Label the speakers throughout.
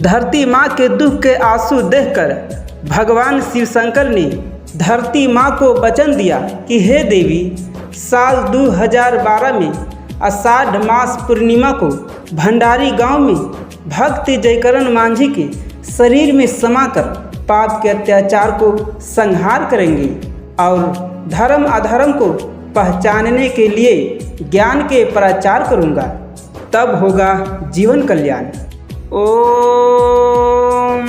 Speaker 1: धरती माँ के दुख के आंसू देखकर भगवान शिव शंकर ने धरती माँ को वचन दिया कि हे देवी, साल 2012 में आषाढ़ मास पूर्णिमा को भंडारी गांव में भक्त जयकरण मांझी के शरीर में समाकर पाप के अत्याचार को संहार करेंगे और धर्म अधर्म को पहचानने के लिए ज्ञान के प्रचार करूँगा, तब होगा जीवन कल्याण। ओम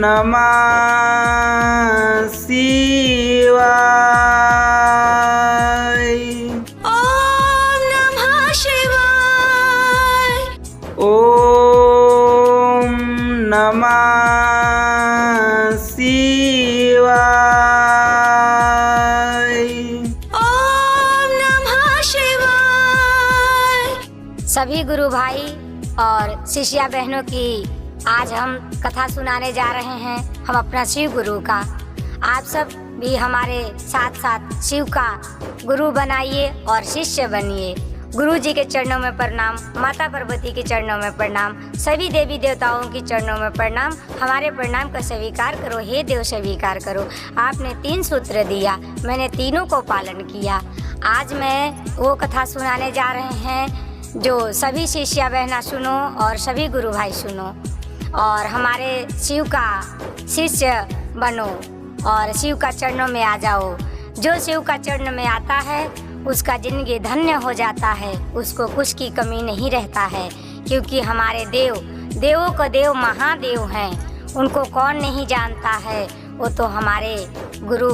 Speaker 1: नमः शिवाय।
Speaker 2: ओम नमः शिवाय।
Speaker 1: ओम नमः शिवाय।
Speaker 2: ओम नमः शिवाय। सभी गुरु भाई और शिष्या बहनों की आज हम कथा सुनाने जा रहे हैं, हम अपना शिव गुरु का। आप सब भी हमारे साथ साथ शिव का गुरु बनाइए और शिष्य बनिए। गुरु जी के चरणों में प्रणाम, माता पार्वती के चरणों में प्रणाम, सभी देवी देवताओं के चरणों में प्रणाम। हमारे प्रणाम का स्वीकार करो, हे देव स्वीकार करो। आपने 3 सूत्र दिया, मैंने तीनों को पालन किया। आज मैं वो कथा सुनाने जा रहे हैं जो सभी शिष्या बहना सुनो और सभी गुरु भाई सुनो और हमारे शिव का शिष्य बनो और शिव का चरणों में आ जाओ। जो शिव का चरण में आता है उसका जिंदगी धन्य हो जाता है, उसको कुछ की कमी नहीं रहता है, क्योंकि हमारे देव देवों को देव महादेव हैं। उनको कौन नहीं जानता है, वो तो हमारे गुरु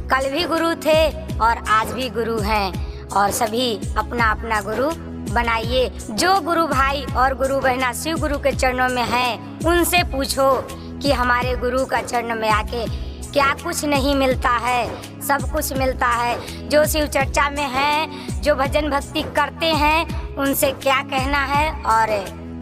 Speaker 2: कल भी गुरु थे और आज भी गुरु हैं। और सभी अपना अपना गुरु बनाइए। जो गुरु भाई और गुरु बहना शिव गुरु के चरणों में हैं, उनसे पूछो कि हमारे गुरु का चरण में आके क्या कुछ नहीं मिलता है, सब कुछ मिलता है। जो शिव चर्चा में हैं, जो भजन भक्ति करते हैं, उनसे क्या कहना है और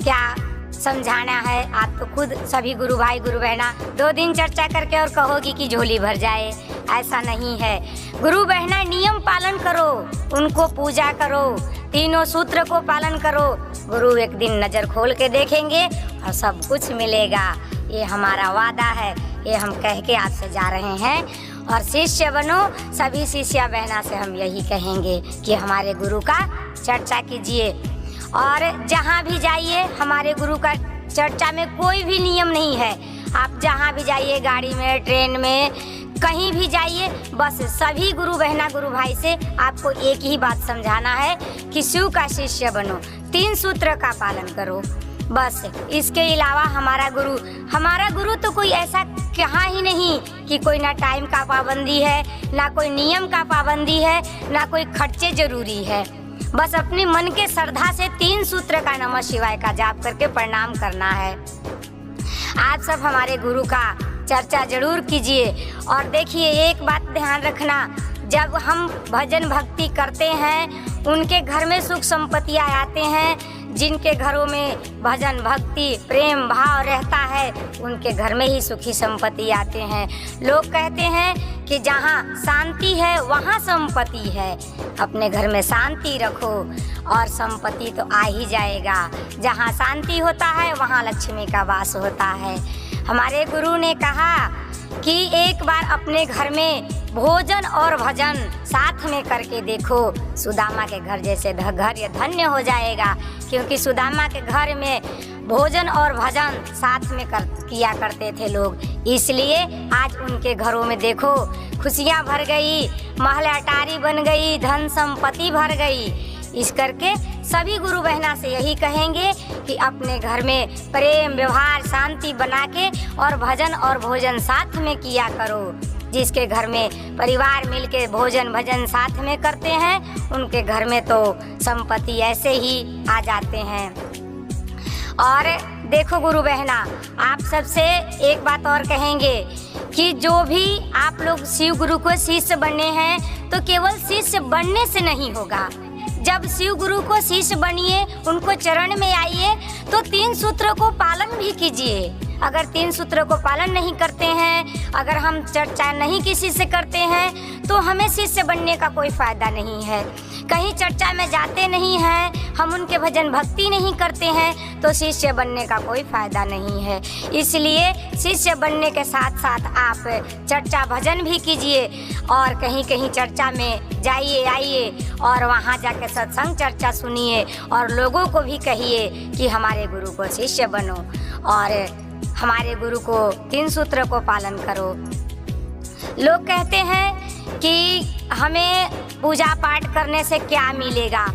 Speaker 2: क्या समझाना है। आप तो खुद सभी गुरु भाई गुरु बहना 2 दिन चर्चा करके और कहोगी कि झोली भर जाए, ऐसा नहीं है। गुरु बहना नियम पालन करो, उनको पूजा करो, तीनों सूत्र को पालन करो। गुरु एक दिन नज़र खोल के देखेंगे और सब कुछ मिलेगा। ये हमारा वादा है, ये हम कह के आपसे जा रहे हैं। और शिष्य बनो, सभी शिष्या बहना से हम यही कहेंगे कि हमारे गुरु का चर्चा कीजिए। और जहाँ भी जाइए हमारे गुरु का चर्चा में कोई भी नियम नहीं है। आप जहाँ भी जाइए, गाड़ी में, ट्रेन में, कहीं भी जाइए, बस सभी गुरु बहना गुरु भाई से आपको एक ही बात समझाना है कि शिव का शिष्य बनो, 3 सूत्र का पालन करो, बस। इसके अलावा हमारा गुरु तो कोई ऐसा कहा ही नहीं कि कोई ना टाइम का पाबंदी है, ना कोई नियम का पाबंदी है, ना कोई खर्चे जरूरी है। बस अपने मन के श्रद्धा से 3 सूत्र का नमः शिवाय का जाप करके प्रणाम करना है। आप सब हमारे गुरु का चर्चा जरूर कीजिए। और देखिए, एक बात ध्यान रखना, जब हम भजन भक्ति करते हैं उनके घर में सुख संपत्तियाँ आते हैं। जिनके घरों में भजन भक्ति प्रेम भाव रहता है, उनके घर में ही सुखी संपत्ति आते हैं। लोग कहते हैं कि जहाँ शांति है वहाँ संपत्ति है। अपने घर में शांति रखो और संपत्ति तो आ ही जाएगा। जहाँ शांति होता है वहाँ लक्ष्मी का वास होता है। हमारे गुरु ने कहा कि एक बार अपने घर में भोजन और भजन साथ में करके देखो, सुदामा के घर जैसे घर ये धन्य हो जाएगा। क्योंकि सुदामा के घर में भोजन और भजन साथ में किया करते थे लोग, इसलिए आज उनके घरों में देखो खुशियाँ भर गई, महल अटारी बन गई, धन संपत्ति भर गई। इस करके सभी गुरु बहना से यही कहेंगे कि अपने घर में प्रेम व्यवहार शांति बना के और भजन और भोजन साथ में किया करो। जिसके घर में परिवार मिलके भोजन भजन साथ में करते हैं, उनके घर में तो संपत्ति ऐसे ही आ जाते हैं। और देखो गुरु बहना, आप सबसे एक बात और कहेंगे कि जो भी आप लोग शिव गुरु को शिष्य बनने हैं, तो केवल शिष्य बनने से नहीं होगा। जब शिव गुरु को शिष्य बनिए, उनको चरण में आइए, तो 3 सूत्रों को पालन भी कीजिए। अगर 3 सूत्रों को पालन नहीं करते हैं, अगर हम चर्चा नहीं किसी से करते हैं, तो हमें शिष्य बनने का कोई फायदा नहीं है। कहीं चर्चा में जाते नहीं हैं, हम उनके भजन भक्ति नहीं करते हैं, तो शिष्य बनने का कोई फायदा नहीं है। इसलिए शिष्य बनने के साथ साथ आप चर्चा भजन भी कीजिए और कहीं कहीं चर्चा में जाइए आइए और वहाँ जाकर सत्संग चर्चा सुनिए और लोगों को भी कहिए कि हमारे गुरु को शिष्य बनो और हमारे गुरु को 3 सूत्र को पालन करो। लोग कहते हैं कि हमें पूजा पाठ करने से क्या मिलेगा।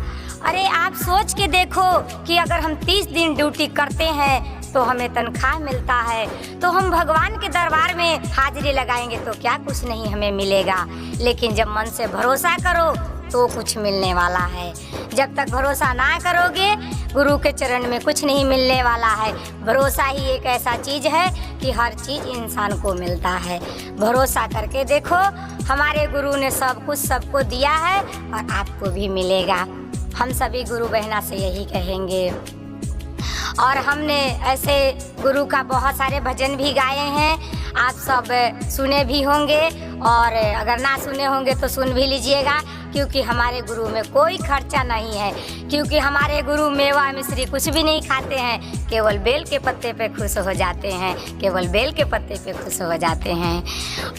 Speaker 2: अरे आप सोच के देखो कि अगर हम 30 दिन ड्यूटी करते हैं तो हमें तनख्वाह मिलता है, तो हम भगवान के दरबार में हाजिरी लगाएंगे तो क्या कुछ नहीं हमें मिलेगा। लेकिन जब मन से भरोसा करो तो कुछ मिलने वाला है। जब तक भरोसा ना करोगे गुरु के चरण में कुछ नहीं मिलने वाला है। भरोसा ही एक ऐसा चीज़ है कि हर चीज़ इंसान को मिलता है। भरोसा करके देखो, हमारे गुरु ने सब कुछ सबको दिया है और आपको भी मिलेगा। हम सभी गुरु बहना से यही कहेंगे। और हमने ऐसे गुरु का बहुत सारे भजन भी गाए हैं, आप सब सुने भी होंगे और अगर ना सुने होंगे तो सुन भी लीजिएगा, क्योंकि हमारे गुरु में कोई खर्चा नहीं है। क्योंकि हमारे गुरु मेवा मिश्री कुछ भी नहीं खाते हैं, केवल बेल के पत्ते पे खुश हो जाते हैं, केवल बेल के पत्ते पे खुश हो जाते हैं।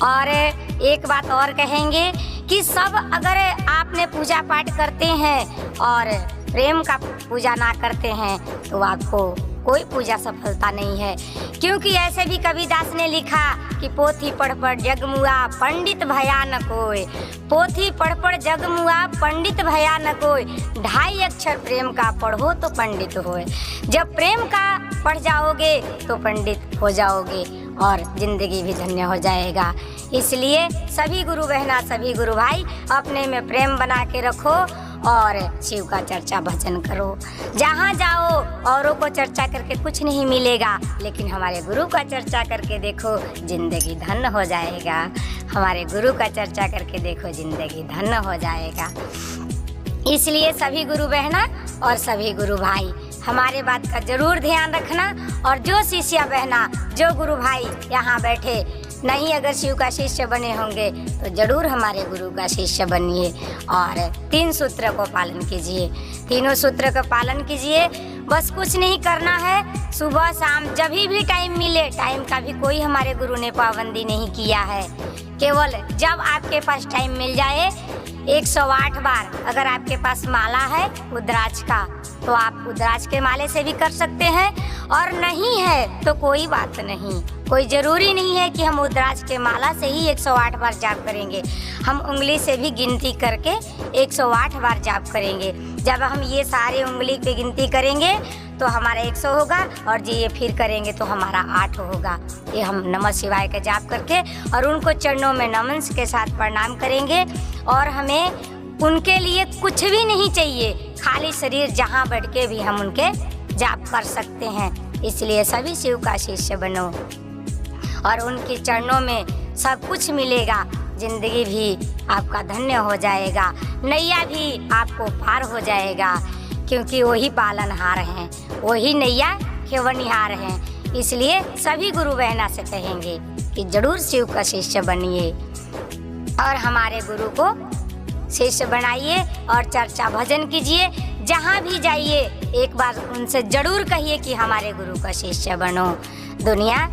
Speaker 2: और एक बात और कहेंगे कि सब अगर आपने पूजा पाठ करते हैं और प्रेम का पूजा ना करते हैं तो आपको कोई पूजा सफलता नहीं है। क्योंकि ऐसे भी कबीरदास ने लिखा कि पोथी पढ़ पढ़ जगमुआ पंडित भया न कोई, पोथी पढ़ पढ़ जगमुआ पंडित भया न कोई, 2.5 अक्षर प्रेम का पढ़ो तो पंडित होए। जब प्रेम का पढ़ जाओगे तो पंडित हो जाओगे और जिंदगी भी धन्य हो जाएगा। इसलिए सभी गुरु बहना, सभी गुरु भाई अपने में प्रेम बना के रखो और शिव का चर्चा भजन करो। जहाँ जाओ औरों को चर्चा करके कुछ नहीं मिलेगा, लेकिन हमारे गुरु का चर्चा करके देखो जिंदगी धन्य हो जाएगा। हमारे गुरु का चर्चा करके देखो जिंदगी धन्य हो जाएगा। इसलिए सभी गुरु बहना और सभी गुरु भाई हमारे बात का जरूर ध्यान रखना। और जो शिष्या बहना, जो गुरु भाई यहाँ बैठे नहीं अगर शिव का शिष्य बने होंगे तो जरूर हमारे गुरु का शिष्य बनिए और 3 सूत्र को पालन कीजिए। तीनों सूत्र का पालन कीजिए। बस कुछ नहीं करना है, सुबह शाम जब भी टाइम मिले, टाइम का भी कोई हमारे गुरु ने पाबंदी नहीं किया है। केवल जब आपके पास टाइम मिल जाए 108 बार अगर आपके पास माला है रुद्राक्ष का तो आप रुद्राक्ष के माले से भी कर सकते हैं, और नहीं है तो कोई बात नहीं। कोई ज़रूरी नहीं है कि हम रुद्राक्ष के माला से ही 108 बार जाप करेंगे। हम उंगली से भी गिनती करके 108 बार जाप करेंगे। जब हम ये सारे उंगली पे गिनती करेंगे तो हमारा 100 होगा और जी ये फिर करेंगे तो हमारा 8 होगा। ये हम नमः शिवाय का जाप करके और उनको चरणों में नमन के साथ प्रणाम करेंगे। और हमें उनके लिए कुछ भी नहीं चाहिए, खाली शरीर जहाँ बैठ के भी हम उनके जाप कर सकते हैं। इसलिए सभी शिव का शिष्य बनो और उनके चरणों में सब कुछ मिलेगा। जिंदगी भी आपका धन्य हो जाएगा, नैया भी आपको पार हो जाएगा, क्योंकि वही पालनहार हैं, वही नैया खेवनिहार हैं। इसलिए सभी गुरु बहना से कहेंगे कि जरूर शिव का शिष्य बनिए और हमारे गुरु को शिष्य बनाइए और चर्चा भजन कीजिए। जहाँ भी जाइए एक बार उनसे जरूर कहिए कि हमारे गुरु का शिष्य बनो। दुनिया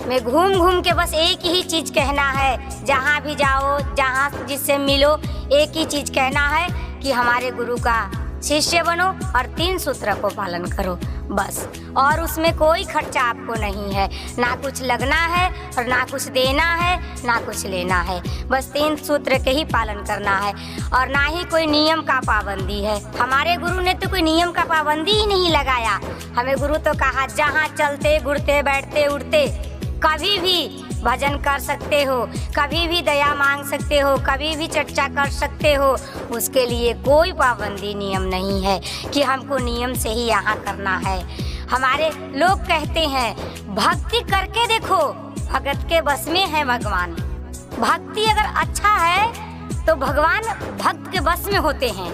Speaker 2: में घूम घूम के बस एक ही चीज़ कहना है, जहाँ भी जाओ, जहाँ जिससे मिलो, एक ही चीज़ कहना है कि हमारे गुरु का शिष्य बनो और 3 सूत्र को पालन करो बस। और उसमें कोई खर्चा आपको नहीं है, ना कुछ लगना है और ना कुछ देना है, ना कुछ लेना है। बस 3 सूत्र के ही पालन करना है और ना ही कोई नियम का पाबंदी है। हमारे गुरु ने तो कोई नियम का पाबंदी ही नहीं लगाया। हमें गुरु तो कहा जहाँ चलते घुरते बैठते उठते कभी भी भजन कर सकते हो, कभी भी दया मांग सकते हो, कभी भी चर्चा कर सकते हो। उसके लिए कोई पाबंदी नियम नहीं है कि हमको नियम से ही यहाँ करना है। हमारे लोग कहते हैं भक्ति करके देखो, भगत के बस में है भगवान। भक्ति अगर अच्छा है तो भगवान भक्त के बस में होते हैं,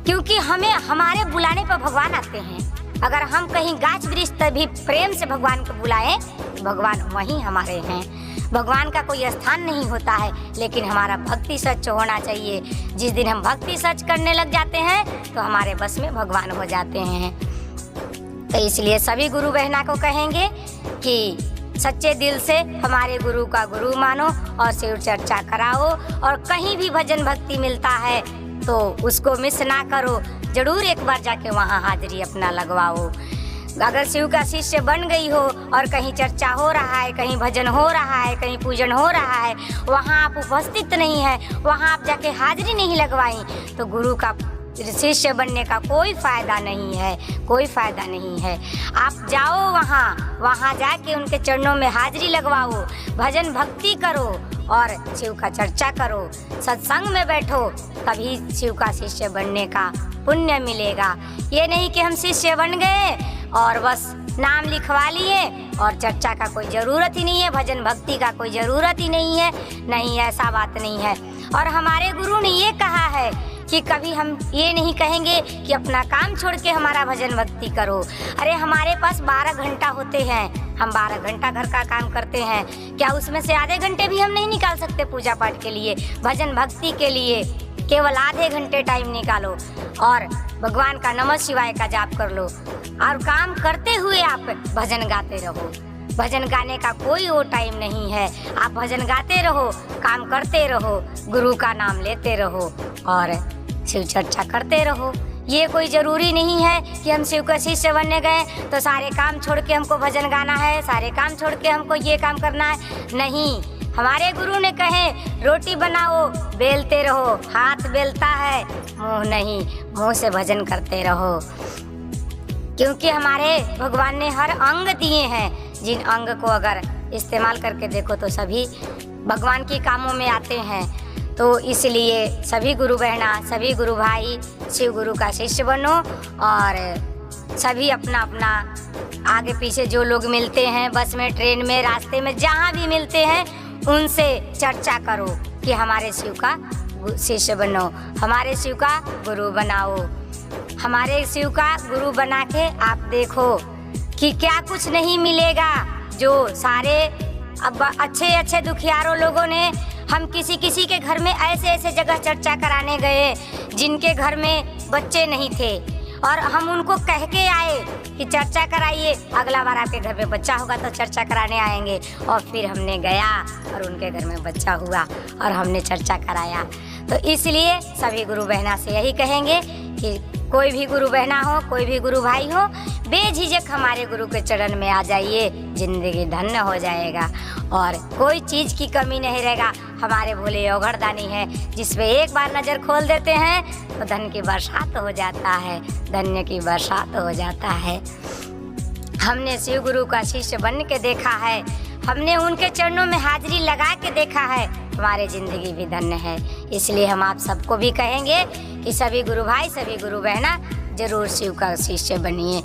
Speaker 2: क्योंकि हमें हमारे बुलाने पर भगवान आते हैं। अगर हम कहीं गाछ वृक्ष तभी प्रेम से भगवान को बुलाएं, भगवान वहीं हमारे हैं। भगवान का कोई स्थान नहीं होता है, लेकिन हमारा भक्ति सच होना चाहिए। जिस दिन हम भक्ति सच करने लग जाते हैं तो हमारे बस में भगवान हो जाते हैं। तो इसलिए सभी गुरु बहना को कहेंगे कि सच्चे दिल से हमारे गुरु का गुरु मानो और शिव चर्चा कराओ, और कहीं भी भजन भक्ति मिलता है तो उसको मिस ना करो, जरूर एक बार जाके वहाँ हाजिरी अपना लगवाओ। अगर शिव का शिष्य बन गई हो और कहीं चर्चा हो रहा है, कहीं भजन हो रहा है, कहीं पूजन हो रहा है, वहाँ आप उपस्थित नहीं है, वहाँ आप जाके हाजिरी नहीं लगवाई, तो गुरु का शिष्य बनने का कोई फायदा नहीं है, कोई फायदा नहीं है। आप जाओ वहाँ जाके उनके चरणों में हाजिरी लगवाओ, भजन भक्ति करो और शिव का चर्चा करो, सत्संग में बैठो, तभी शिव का शिष्य बनने का पुण्य मिलेगा। ये नहीं कि हम शिष्य बन गए और बस नाम लिखवा लिए और चर्चा का कोई ज़रूरत ही नहीं है, भजन भक्ति का कोई ज़रूरत ही नहीं है। नहीं, ऐसा बात नहीं है। और हमारे गुरु ने ये कहा है कि कभी हम ये नहीं कहेंगे कि अपना काम छोड़ के हमारा भजन भक्ति करो। अरे हमारे पास 12 घंटा होते हैं, हम 12 घंटा घर का काम करते हैं, क्या उसमें से आधे घंटे भी हम नहीं निकाल सकते पूजा पाठ के लिए, भजन भक्ति के लिए? केवल आधे घंटे टाइम निकालो और भगवान का नमः शिवाय का जाप कर लो, और काम करते हुए आप भजन गाते रहो। भजन गाने का कोई वो टाइम नहीं है, आप भजन गाते रहो, काम करते रहो, गुरु का नाम लेते रहो और शिव चर्चा करते रहो। ये कोई ज़रूरी नहीं है कि हम शिव का शिष्य बनने गए तो सारे काम छोड़ के हमको भजन गाना है, सारे काम छोड़ के हमको ये काम करना है। नहीं, हमारे गुरु ने कहे रोटी बनाओ बेलते रहो, हाथ बेलता है मुंह नहीं, मुंह से भजन करते रहो। क्योंकि हमारे भगवान ने हर अंग दिए हैं, जिन अंग को अगर इस्तेमाल करके देखो तो सभी भगवान के कामों में आते हैं। तो इसलिए सभी गुरु बहना, सभी गुरु भाई शिव गुरु का शिष्य बनो और सभी अपना अपना आगे पीछे जो लोग मिलते हैं, बस में, ट्रेन में, रास्ते में, जहाँ भी मिलते हैं, उनसे चर्चा करो कि हमारे शिव का शिष्य बनो, हमारे शिव का गुरु बनाओ। हमारे शिव का गुरु बना के आप देखो कि क्या कुछ नहीं मिलेगा। जो सारे अब अच्छे दुखियारों लोगों ने, हम किसी के घर में ऐसे जगह चर्चा कराने गए जिनके घर में बच्चे नहीं थे, और हम उनको कह के आए कि चर्चा कराइए, अगला बार आपके घर में बच्चा होगा तो चर्चा कराने आएंगे। और फिर हमने गया और उनके घर में बच्चा हुआ और हमने चर्चा कराया। तो इसलिए सभी गुरु बहना से यही कहेंगे कि कोई भी गुरु बहना हो, कोई भी गुरु भाई हो, बेझिझक हमारे गुरु के चरण में आ जाइए, जिंदगी धन्य हो जाएगा और कोई चीज़ की कमी नहीं रहेगा। हमारे भोले औघड़दानी है, जिस पे एक बार नज़र खोल देते हैं तो धन की बरसात हो जाता है, धन्य की बरसात हो जाता है। हमने शिव गुरु का शिष्य बन के देखा है, हमने उनके चरणों में हाजिरी लगा के देखा है, हमारी ज़िंदगी भी धन्य है। इसलिए हम आप सबको भी कहेंगे कि सभी गुरु भाई, सभी गुरु बहना जरूर शिव का शिष्य बनिए।